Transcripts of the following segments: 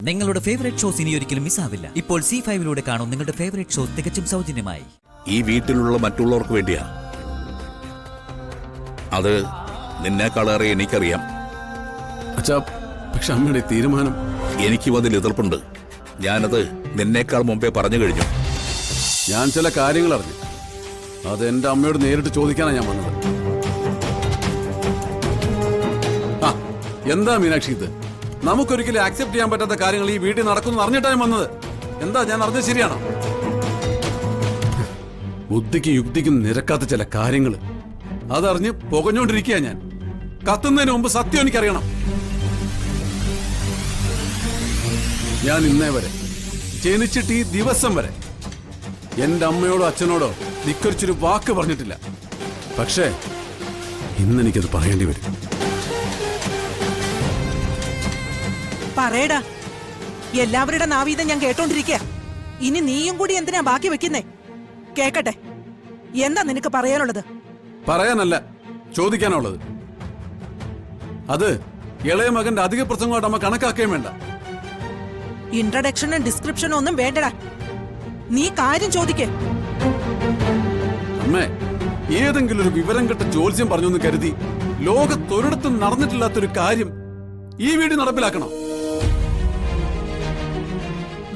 നിങ്ങളുടെ favourite shows ഇനി ഒരിക്കലും മിസ്സാവില്ല. ഇപ്പോൾ C5 കാണും നിങ്ങളുടെ ഫേവറേറ്റ് ഷോസ് തികച്ചും സൗജന്യമായി. ഈ വീട്ടിലുള്ള മറ്റുള്ളവർക്ക് വേണ്ടിയാ. അത് നിന്നേക്കാളേറെ എനിക്കറിയാം. അച്ഛാ, പക്ഷെ അമ്മയുടെ തീരുമാനം. എനിക്കും അതിൽ എതിർപ്പുണ്ട്. ഞാനത് നിന്നേക്കാൾ മുമ്പേ പറഞ്ഞു കഴിഞ്ഞു. ഞാൻ ചില കാര്യങ്ങൾ അറിഞ്ഞു. അത് എന്റെ അമ്മയോട് നേരിട്ട് ചോദിക്കാനാണ് ഞാൻ വന്നത്. ആ, എന്താ മീനാക്ഷി ഇത്? നമുക്കൊരിക്കലും ആക്സെപ്റ്റ് ചെയ്യാൻ പറ്റാത്ത കാര്യങ്ങൾ ഈ വീട്ടിൽ നടക്കുന്നു അറിഞ്ഞിട്ടാണ് ഞാൻ വന്നത്. എന്താ ഞാൻ അറിഞ്ഞത് ശരിയാണോ? ബുദ്ധിക്കും യുക്തിക്കും നിരക്കാത്ത ചില കാര്യങ്ങൾ അതറിഞ്ഞ് പുകഞ്ഞോണ്ടിരിക്കുക ഞാൻ. കത്തുന്നതിന് മുമ്പ് സത്യം എനിക്കറിയണം. ഞാൻ ഇന്നേ വരെ ജനിച്ചിട്ട് ഈ ദിവസം വരെ എന്റെ അമ്മയോടോ അച്ഛനോടോ ധിക്കരിച്ചൊരു വാക്ക് പറഞ്ഞിട്ടില്ല. പക്ഷേ ഇന്നെനിക്കത് പറയേണ്ടി വരും. പറയടാ, എല്ലാവരുടെ നാവീതം ഞാൻ കേട്ടോണ്ടിരിക്കുക. ഇനി നീയും കൂടി എന്തിനാ ബാക്കി വെക്കുന്നേ? കേക്കട്ടെ, എന്താ നിനക്ക് പറയാനുള്ളത്? പറയാനല്ല, ചോദിക്കാനുള്ളത്. അത് ഇളയ മകന്റെ അധിക പ്രസംഗമായിട്ട് അമ്മ കണക്കാക്കുകയും വേണ്ട. ഇൻട്രഡക്ഷനും ഡിസ്ക്രിപ്ഷനും ഒന്നും വേണ്ടടാ. നീ കാര്യം ചോദിക്കേ. അമ്മേ, ഏതെങ്കിലും ഒരു വിവരം കെട്ട ജോത്സ്യം പറഞ്ഞൊന്ന് കരുതി ലോകത്തൊരിടത്തും നടന്നിട്ടില്ലാത്തൊരു കാര്യം ഈ വീട് നടപ്പിലാക്കണം.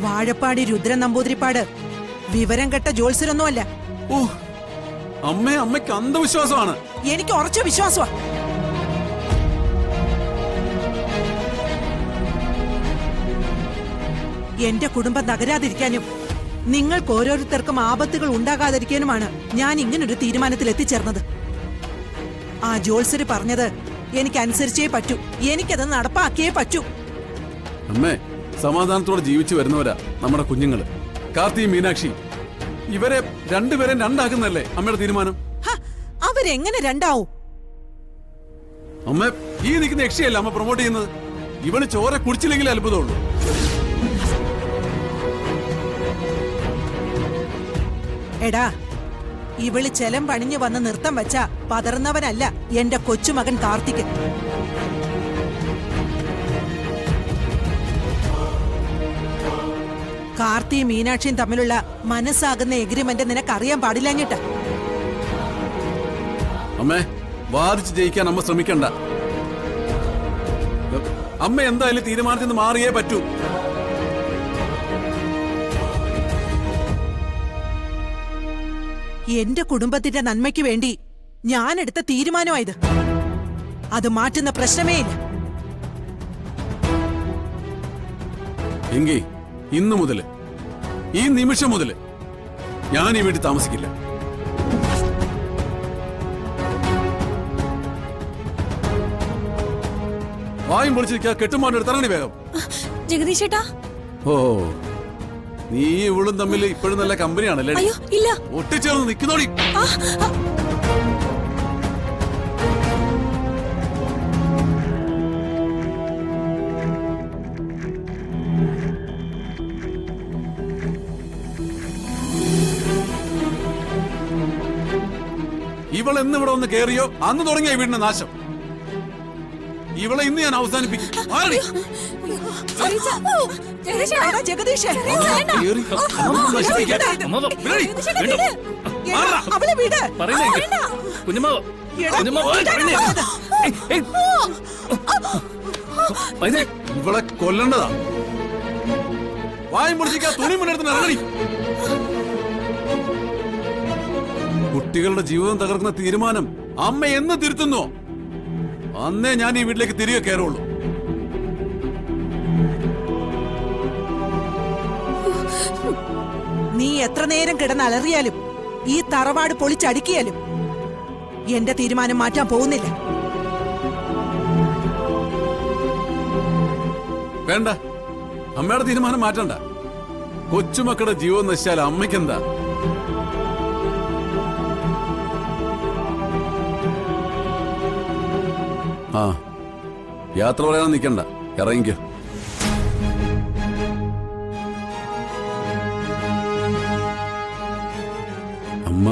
വാഴപ്പാടി രുദ്രൻ നമ്പൂതിരിപ്പാട് വിവരം കെട്ട ജോത്സ്യരൊന്നുമല്ല. ഓ അമ്മേ, അമ്മയ്ക്ക് അന്ധവിശ്വാസമാണ്. എനിക്ക് ഉറച്ച വിശ്വാസമാ. എന്റെ കുടുംബം തകരാതിരിക്കാനും നിങ്ങൾക്ക് ഓരോരുത്തർക്കും ആപത്തുകൾ ഉണ്ടാകാതിരിക്കാനുമാണ് ഞാൻ ഇങ്ങനൊരു തീരുമാനത്തിൽ എത്തിച്ചേർന്നത്. ആ ജോത്സ്യര് പറഞ്ഞത് എനിക്കനുസരിച്ചേ പറ്റൂ. എനിക്കത് നടപ്പാക്കിയേ പറ്റൂ. അമ്മേ, സമാധാനത്തോടെ ജീവിച്ചു വരുന്നവരാ നമ്മുടെ കുഞ്ഞുങ്ങള്. കാർത്തി, മീനാക്ഷി, ഇവരെ രണ്ടുപേരെയും രണ്ടാക്കുന്നല്ലേ അമ്മയുടെ തീരുമാനം? അവരെങ്ങനെ രണ്ടാവും? അമ്മ, ഈ നിൽക്കുന്ന യക്ഷിയല്ല അമ്മ പ്രൊമോട്ട് ചെയ്യുന്നത്. ഇവള് ചോര കുടിച്ചില്ലെങ്കിൽ അത്ഭുതമുള്ളൂ. എടാ, ഇവള് ചെലം പണിഞ്ഞു വന്ന് നൃത്തം വെച്ച പതർന്നവനല്ല എന്റെ കൊച്ചുമകൻ കാർത്തിക്. കാർത്തിയും മീനാക്ഷിയും തമ്മിലുള്ള മനസ്സാകുന്ന എഗ്രിമെന്റ് നിനക്കറിയാൻ പാടില്ലഞ്ഞിട്ട. അമ്മേ, വാദിച്ച് ജയിക്കാൻ അമ്മ ശ്രമിക്കണ്ട. അമ്മ എന്തായാലും തീരുമാനത്തിൽ നിന്ന് മാറിയേ പറ്റൂ. എന്റെ കുടുംബത്തിന്റെ നന്മയ്ക്ക് വേണ്ടി ഞാൻ എടുത്ത തീരുമാനമായത്. അത് മാറ്റുന്ന പ്രശ്നമേ ഇല്ല. എങ്കിൽ ഇന്നു മുതല്, ഈ നിമിഷം മുതല് ഞാൻ ഈ വീട്ടിൽ താമസിക്കില്ല. വായും പൊളിച്ചിരിക്കുക. കെട്ടുമാരുടെ അടുത്തിറങ്ങി വേഗം. ജഗദീഷേട്ടാ, ഓ, നീ ഇവളും തമ്മിൽ ഇപ്പോഴും നല്ല കമ്പനിയാണല്ലേ? അയ്യോ ഇല്ല, ഒട്ടിച്ചേർന്ന് നിൽക്കുന്നോടി. ഇവൾ എന്ന് ഇവിടെ ഒന്ന് കേറിയോ അന്ന് തുടങ്ങിയ വീടിന്റെ നാശം. ഇവളെ ഇന്ന് ഞാൻ അവസാനിപ്പിക്കും. ജഗദീഷ്, ഇവളെ കൊല്ലണ്ടതാ. വായും പൊളിച്ചിക്കാ. തുണി മുന്നെടുത്ത് ഇറങ്ങി. കുട്ടികളുടെ ജീവിതം തകർക്കുന്ന തീരുമാനം അമ്മ എന്ന് തിരുത്തുന്നോ അന്നേ ഞാൻ ഈ വീട്ടിലേക്ക് തിരികെ കയറുള്ളൂ. നീ എത്ര നേരം കിടന്ന് അലറിയാലും ഈ തറവാട് പൊളിച്ചടുക്കിയാലും എന്റെ തീരുമാനം മാറ്റാൻ പോകുന്നില്ല. വേണ്ട, അമ്മയുടെ തീരുമാനം മാറ്റണ്ട. കൊച്ചുമക്കളുടെ ജീവൻ നശിച്ചാൽ അമ്മയ്ക്കെന്താ? ആ, യാത്ര പറയാൻ നിൽക്കണ്ട, ഇറങ്ങിക്കോ. അമ്മ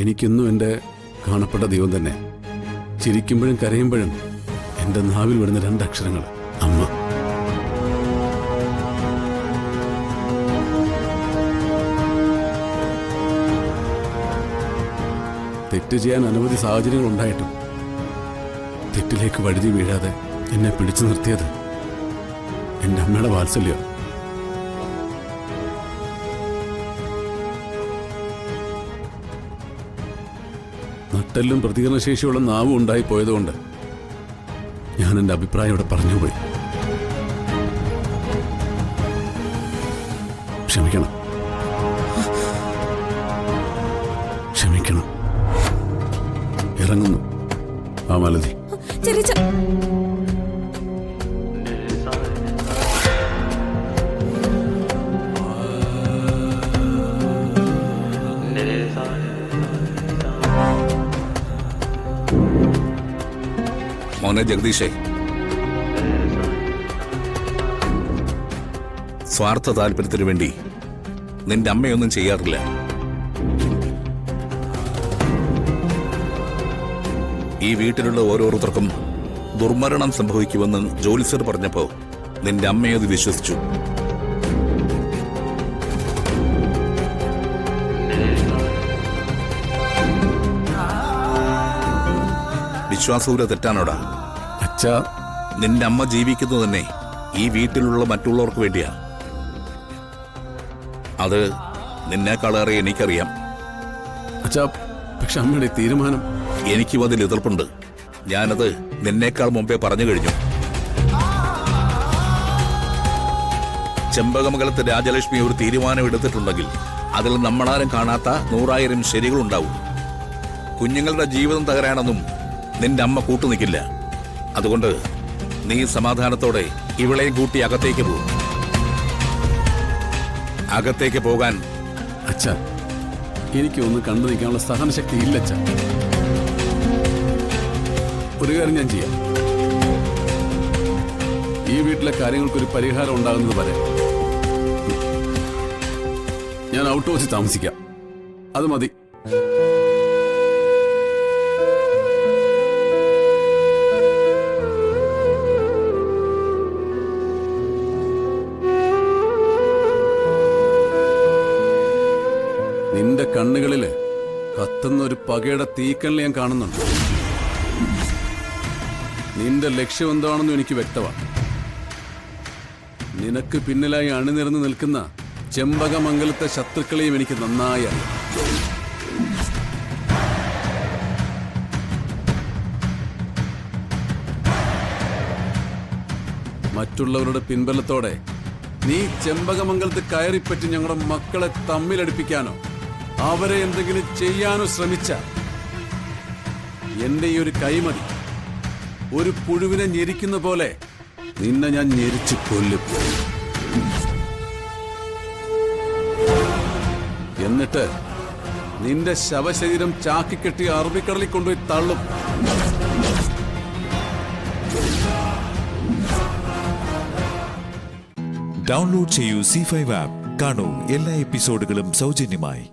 എനിക്കെന്നും എൻ്റെ കാണപ്പെട്ട ദൈവം തന്നെ. ചിരിക്കുമ്പോഴും കരയുമ്പോഴും എന്റെ നാവിൽ വരുന്ന രണ്ടക്ഷരങ്ങൾ അമ്മ. തെറ്റ് ചെയ്യാൻ അനവധി സാഹചര്യങ്ങൾ ഉണ്ടായിട്ടും തെറ്റിലേക്ക് വഴുതി വീഴാതെ എന്നെ പിടിച്ചു നിർത്തിയത് എന്റെ അമ്മയുടെ വാത്സല്യം. നട്ടെല്ലും പ്രതികരണശേഷിയുള്ള നാവും ഉണ്ടായി പോയതുകൊണ്ട് ഞാൻ എന്റെ അഭിപ്രായം ഇവിടെ പറഞ്ഞുപോയി. ക്ഷമിക്കണം, ക്ഷമിക്കണം. ഇറങ്ങുന്നു ആ മലതി. മോനെ ജഗദീഷേ, സ്വാർത്ഥ താല്പര്യത്തിനു വേണ്ടി നിന്റെ അമ്മയൊന്നും ചെയ്യാറില്ല. ഈ വീട്ടിലുള്ള ഓരോരുത്തർക്കും ദുർമരണം സംഭവിക്കുമെന്ന് ജ്യോത്സ്യർ പറഞ്ഞപ്പോ നിന്റെ അമ്മയത് വിശ്വസിച്ചു. വിശ്വാസൂര തെറ്റാണോടാ? അച്ഛാ, നിന്റെ അമ്മ ജീവിക്കുന്നത് തന്നെ ഈ വീട്ടിലുള്ള മറ്റുള്ളവർക്ക് വേണ്ടിയാ. അത് നിന്നേക്കാളേറെ എനിക്കറിയാം. അച്ഛാ, പക്ഷെ അമ്മയുടെ തീരുമാനം. എനിക്കും അതിൽ എതിർപ്പുണ്ട്. ഞാനത് നിന്നേക്കാൾ മുമ്പേ പറഞ്ഞു കഴിഞ്ഞു. ചെമ്പകമംഗലത്ത് രാജലക്ഷ്മി ഒരു തീരുമാനം എടുത്തിട്ടുണ്ടെങ്കിൽ അതിൽ നമ്മളാരും കാണാത്ത 100,000 ശരികളുണ്ടാവും. കുഞ്ഞുങ്ങളുടെ ജീവിതം തകരാനൊന്നും നിന്റെ അമ്മ കൂട്ടുനിൽക്കില്ല. അതുകൊണ്ട് നീ സമാധാനത്തോടെ ഇവളെയും കൂട്ടി അകത്തേക്ക് പോകും. അകത്തേക്ക് പോകാൻ. അച്ഛാ, എനിക്കൊന്നും കണ്ടു നിൽക്കാനുള്ള സഹനശക്തി ഇല്ല അച്ഛാ. ഒരു കാര്യം ഞാൻ ചെയ്യാം. ഈ വീട്ടിലെ കാര്യങ്ങൾക്കൊരു പരിഹാരം ഉണ്ടാകുന്നത് വരെ ഞാൻ ഔട്ട് ഹൗസിൽ താമസിക്കാം. അത് മതി. നിന്റെ കണ്ണുകളില് കത്തുന്ന ഒരു പകയുടെ തീക്കണ്ണി ഞാൻ കാണുന്നുണ്ട്. നിന്റെ ലക്ഷ്യം എന്താണെന്നും എനിക്ക് വ്യക്തമാണ്. നിനക്ക് പിന്നിലായി അണിനിരന്ന് നിൽക്കുന്ന ചെമ്പകമംഗലത്തെ ശത്രുക്കളെയും എനിക്ക് നന്നായി അറിയാം. മറ്റുള്ളവരുടെ പിൻബലത്തോടെ നീ ചെമ്പകമംഗലത്ത് കയറിപ്പറ്റി ഞങ്ങളുടെ മക്കളെ തമ്മിലടിപ്പിക്കാനോ അവരെ എന്തെങ്കിലും ചെയ്യാനോ ശ്രമിച്ച എന്റെ ഈ ഒരു കൈമതി ഒരു പുഴുവിനെ ഞെരിക്കുന്ന പോലെ നിന്നെ ഞാൻ ഞെരിച്ചു കൊല്ലും. എന്നിട്ട് നിന്റെ ശവശരീരം ചാക്കിക്കെട്ടി അറബിക്കടലിൽ കൊണ്ടുപോയി തള്ളും. ഡൗൺലോഡ് ചെയ്യൂ C5 ആപ്പ്. കാണൂ എല്ലാ എപ്പിസോഡുകളും സൗജന്യമായി.